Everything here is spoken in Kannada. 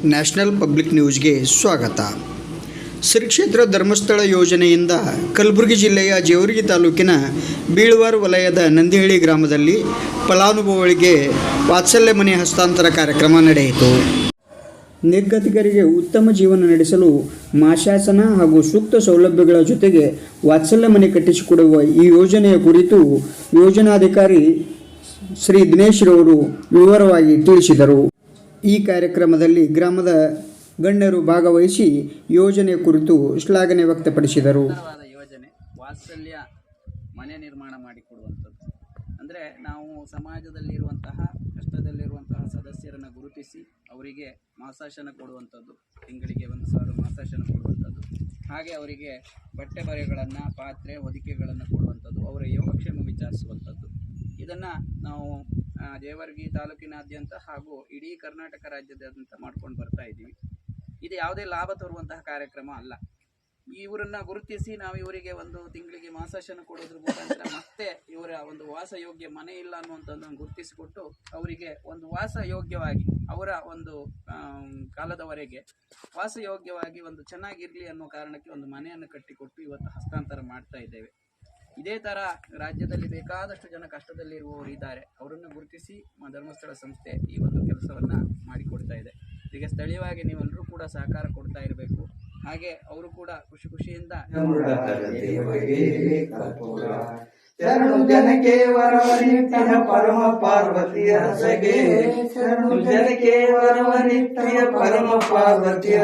ನ್ಯಾಷನಲ್ ಪಬ್ಲಿಕ್ ನ್ಯೂಸ್ಗೆ ಸ್ವಾಗತ. ಶ್ರೀ ಕ್ಷೇತ್ರ ಧರ್ಮಸ್ಥಳ ಯೋಜನೆಯಿಂದ ಕಲಬುರಗಿ ಜಿಲ್ಲೆಯ ಜೇವರ್ಗಿ ತಾಲೂಕಿನ ಬೀಳ್ವಾರ ವಲಯದ ನಂದಿಹಳ್ಳಿ ಗ್ರಾಮದಲ್ಲಿ ಫಲಾನುಭವಿಗಳಿಗೆ ವಾತ್ಸಲ್ಯ ಮನೆ ಹಸ್ತಾಂತರ ಕಾರ್ಯಕ್ರಮ ನಡೆಯಿತು. ನಿರ್ಗತಿಕರಿಗೆ ಉತ್ತಮ ಜೀವನ ನಡೆಸಲು ಮಾಶಾಸನ ಹಾಗೂ ಸೂಕ್ತ ಸೌಲಭ್ಯಗಳ ಜೊತೆಗೆ ವಾತ್ಸಲ್ಯ ಮನೆ ಕಟ್ಟಿಸಿಕೊಡುವ ಈ ಯೋಜನೆಯ ಕುರಿತು ಯೋಜನಾಧಿಕಾರಿ ಶ್ರೀ ದಿನೇಶ್ ರವರು ವಿವರವಾಗಿ ತಿಳಿಸಿದರು. ಈ ಕಾರ್ಯಕ್ರಮದಲ್ಲಿ ಗ್ರಾಮದ ಗಣ್ಯರು ಭಾಗವಹಿಸಿ ಯೋಜನೆ ಕುರಿತು ಶ್ಲಾಘನೆ ವ್ಯಕ್ತಪಡಿಸಿದರು. ಯೋಜನೆ ವಾತ್ಸಲ್ಯ ಮನೆ ನಿರ್ಮಾಣ ಮಾಡಿಕೊಡುವಂಥದ್ದು ಅಂದರೆ ನಾವು ಸಮಾಜದಲ್ಲಿರುವಂತಹ ಕಷ್ಟದಲ್ಲಿರುವಂತಹ ಸದಸ್ಯರನ್ನು ಗುರುತಿಸಿ ಅವರಿಗೆ ಮಾಸಾಶನ ಕೊಡುವಂಥದ್ದು, ತಿಂಗಳಿಗೆ 1,000 ಮಾಸಾಶನ ಕೊಡುವಂಥದ್ದು, ಹಾಗೆ ಅವರಿಗೆ ಬಟ್ಟೆ ಬರೆಗಳನ್ನು, ಪಾತ್ರೆ ಹೊದಿಕೆಗಳನ್ನು ಕೊಡುವಂಥದ್ದು, ಅವರ ಯೋಗಕ್ಷೇಮ ವಿಚಾರಿಸುವಂಥದ್ದು. ಇದನ್ನು ನಾವು ಜೇವರ್ಗಿ ತಾಲೂಕಿನಾದ್ಯಂತ ಹಾಗೂ ಇಡೀ ಕರ್ನಾಟಕ ರಾಜ್ಯದಾದ್ಯಂತ ಮಾಡ್ಕೊಂಡು ಬರ್ತಾ ಇದ್ದೀವಿ. ಇದು ಯಾವುದೇ ಲಾಭ ತರುವಂತಹ ಕಾರ್ಯಕ್ರಮ ಅಲ್ಲ. ಇವರನ್ನು ಗುರುತಿಸಿ ನಾವು ಇವರಿಗೆ ಒಂದು ತಿಂಗಳಿಗೆ ಮಾಸಾಶನ ಕೊಡೋದ್ರ ಮುಖಾಂತರ ಮತ್ತೆ ಇವರ ಒಂದು ವಾಸಯೋಗ್ಯ ಮನೆ ಇಲ್ಲ ಅನ್ನುವಂಥದ್ದನ್ನು ಗುರುತಿಸಿಕೊಟ್ಟು ಅವರಿಗೆ ಒಂದು ವಾಸಯೋಗ್ಯವಾಗಿ ಅವರ ಒಂದು ಕಾಲದವರೆಗೆ ವಾಸಯೋಗ್ಯವಾಗಿ ಒಂದು ಚೆನ್ನಾಗಿರಲಿ ಅನ್ನೋ ಕಾರಣಕ್ಕೆ ಒಂದು ಮನೆಯನ್ನು ಕಟ್ಟಿಕೊಟ್ಟು ಇವತ್ತು ಹಸ್ತಾಂತರ ಮಾಡ್ತಾ ಇದ್ದೇವೆ. ಇದೇ ಥರ ರಾಜ್ಯದಲ್ಲಿ ಬೇಕಾದಷ್ಟು ಜನ ಕಷ್ಟದಲ್ಲಿರುವವರು ಇದ್ದಾರೆ. ಅವರನ್ನು ಗುರುತಿಸಿ ಧರ್ಮಸ್ಥಳ ಸಂಸ್ಥೆ ಈ ಒಂದು ಕೆಲಸವನ್ನು ಮಾಡಿಕೊಡ್ತಾ ಇದೆ. ಈಗ ಸ್ಥಳೀಯವಾಗಿ ನೀವೆಲ್ಲರೂ ಕೂಡ ಸಹಕಾರ ಕೊಡ್ತಾ ಇರಬೇಕು. ಹಾಗೆ ಅವರು ಕೂಡ ಖುಷಿಯಿಂದ ಜನಕ್ಕೆ ವರವನಿತ್ಯ ಪರಮ ಪಾರ್ವತಿಯ ಸಗೆ, ಜನಕ್ಕೆ ವರವನಿತ್ಯ ಪರಮ ಪಾರ್ವತಿಯ